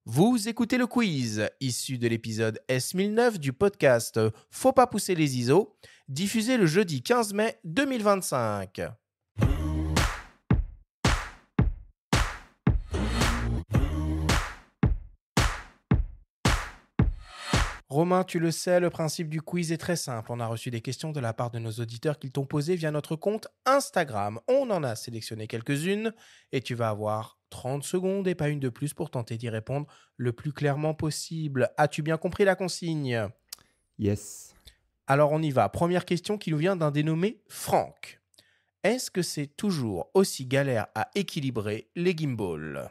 Vous écoutez le quiz, issu de l'épisode S1009 du podcast Faut pas pousser les ISO, diffusé le jeudi 15 mai 2025. Romain, tu le sais, le principe du quiz est très simple. On a reçu des questions de la part de nos auditeurs qu'ils t'ont posées via notre compte Instagram. On en a sélectionné quelques-unes et tu vas avoir 30 secondes et pas une de plus pour tenter d'y répondre le plus clairement possible. As-tu bien compris la consigne ? Yes. Alors on y va. Première question qui nous vient d'un dénommé Franck. Est-ce que c'est toujours aussi galère à équilibrer les gimbals ?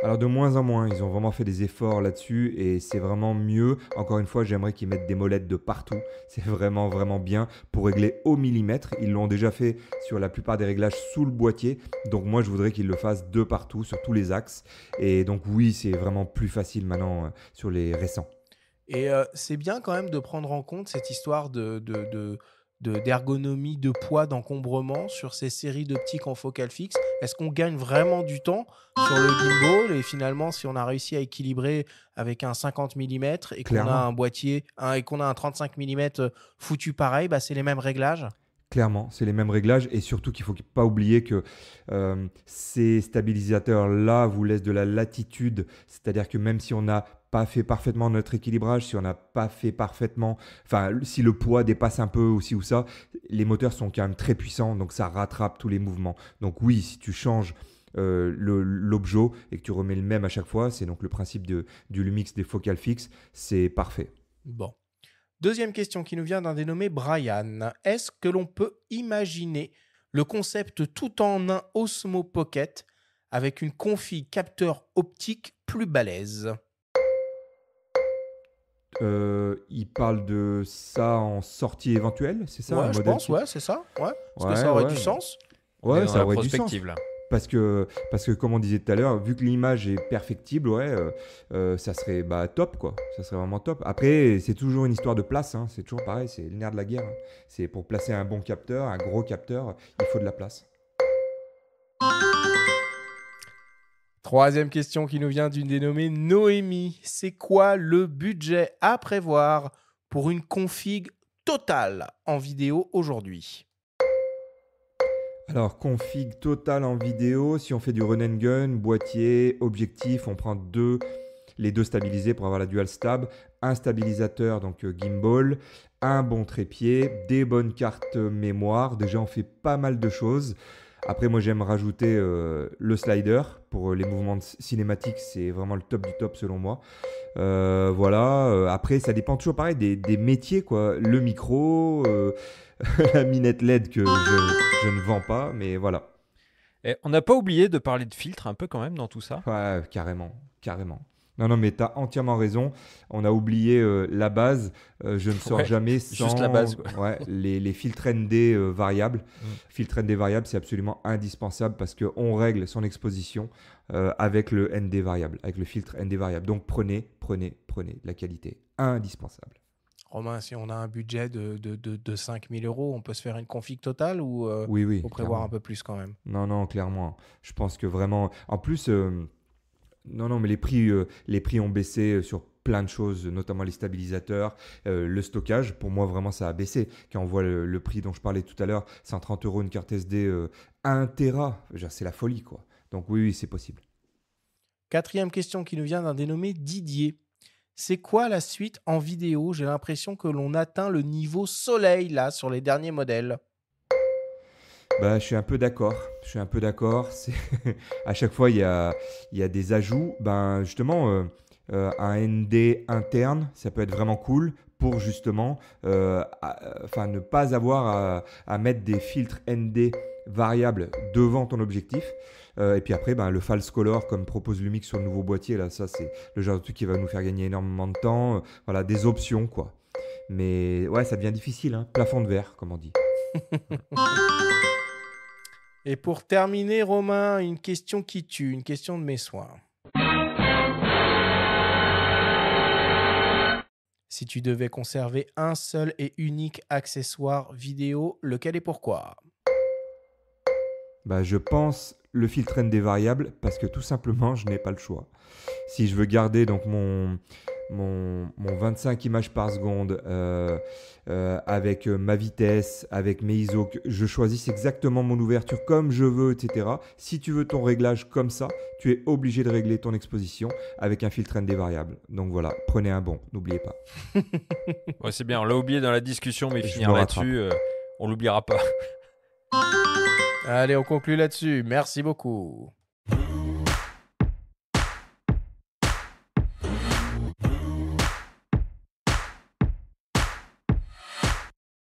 Alors de moins en moins, ils ont vraiment fait des efforts là-dessus et c'est vraiment mieux. Encore une fois, j'aimerais qu'ils mettent des molettes de partout. C'est vraiment vraiment bien pour régler au millimètre. Ils l'ont déjà fait sur la plupart des réglages sous le boîtier. Donc moi, je voudrais qu'ils le fassent de partout, sur tous les axes. Et donc oui, c'est vraiment plus facile maintenant sur les récents. Et c'est bien quand même de prendre en compte cette histoire d'ergonomie, de poids, d'encombrement sur ces séries d'optiques en focale fixe. Est-ce qu'on gagne vraiment du temps sur le gimbal et finalement, si on a réussi à équilibrer avec un 50 mm et qu'on a Clairement. un boîtier et qu'on a un 35 mm foutu pareil, bah, c'est les mêmes réglages? Clairement, c'est les mêmes réglages et surtout qu'il ne faut pas oublier que ces stabilisateurs-là vous laissent de la latitude, c'est-à-dire que même si on n'a pas fait parfaitement notre équilibrage, si on n'a pas fait parfaitement, enfin si le poids dépasse un peu aussi ou ça, les moteurs sont quand même très puissants, donc ça rattrape tous les mouvements. Donc oui, si tu changes l'objet et que tu remets le même à chaque fois, c'est donc le principe du Lumix des focales fixes, c'est parfait. Bon. Deuxième question qui nous vient d'un dénommé Brian. Est-ce que l'on peut imaginer le concept tout en un Osmo Pocket avec une config capteur optique plus balèze? Il parle de ça en sortie éventuelle, c'est ça, un Ouais, je modèle pense, qui... ouais, c'est ça. Ouais. Est-ce que Ouais, ça aurait du ouais. sens? On est Ouais, dans ça la aurait du sens. prospective là. Parce que comme on disait tout à l'heure, vu que l'image est perfectible, ouais, ça serait top, quoi. Ça serait vraiment top. Après, c'est toujours une histoire de place, hein. C'est toujours pareil, c'est le nerf de la guerre, hein. C'est pour placer un bon capteur, un gros capteur, il faut de la place. Troisième question qui nous vient d'une dénommée Noémie. C'est quoi le budget à prévoir pour une config totale en vidéo aujourd'hui? Alors, config total en vidéo, si on fait du run and gun, boîtier, objectif, on prend les deux stabilisés pour avoir la dual stab, un stabilisateur, donc gimbal, un bon trépied, des bonnes cartes mémoire. Déjà, on fait pas mal de choses. Après, moi, j'aime rajouter le slider pour les mouvements cinématiques. C'est vraiment le top du top selon moi. Voilà. Après, ça dépend toujours pareil des métiers, quoi. Le micro, la minette LED que je ne vends pas, mais voilà. Et on n'a pas oublié de parler de filtre un peu quand même dans tout ça. Ouais, carrément, carrément. Non, non, mais tu as entièrement raison. On a oublié la base. Je ne sors Ouais, jamais sans juste la base, quoi. ouais, les filtres ND variables. Mm. Filtre ND variable, c'est absolument indispensable parce qu'on règle son exposition avec le ND variable, avec le filtre ND variable. Donc prenez la qualité. Indispensable. Romain, si on a un budget de 5 000 euros, on peut se faire une config totale ou Oui, faut prévoir clairement. un peu plus quand même? Non, non, clairement. Je pense que vraiment. En plus, non, mais les prix ont baissé sur plein de choses, notamment les stabilisateurs, le stockage. Pour moi, vraiment, ça a baissé. Quand on voit le prix dont je parlais tout à l'heure, 130 euros une carte SD 1 Tera, c'est la folie, quoi. Donc oui, c'est possible. Quatrième question qui nous vient d'un dénommé Didier. C'est quoi la suite en vidéo? J'ai l'impression que l'on atteint le niveau soleil là sur les derniers modèles. Bah, je suis un peu d'accord. C'est à chaque fois, il y a des ajouts. Ben, justement, un ND interne, ça peut être vraiment cool pour justement ne pas avoir à mettre des filtres ND variables devant ton objectif. Et puis après, ben, le false color, comme propose Lumix sur le nouveau boîtier, là, ça, c'est le genre de truc qui va nous faire gagner énormément de temps. Voilà, des options, quoi. Mais ouais, ça devient difficile, hein. Plafond de verre, comme on dit. Et pour terminer, Romain, une question qui tue, une question de mes soins. Si tu devais conserver un seul et unique accessoire vidéo, lequel et pourquoi? Je pense le filtre ND variable parce que tout simplement, je n'ai pas le choix. Si je veux garder donc mon 25 images par seconde avec ma vitesse, avec mes ISO, que je choisisse exactement mon ouverture comme je veux, etc. Si tu veux ton réglage comme ça, tu es obligé de régler ton exposition avec un filtre ND variable. Donc voilà, prenez un bon, n'oubliez pas. Ouais, c'est bien, on l'a oublié dans la discussion, mais Je finir me là-dessus, on l'oubliera pas. Allez, on conclut là-dessus. Merci beaucoup.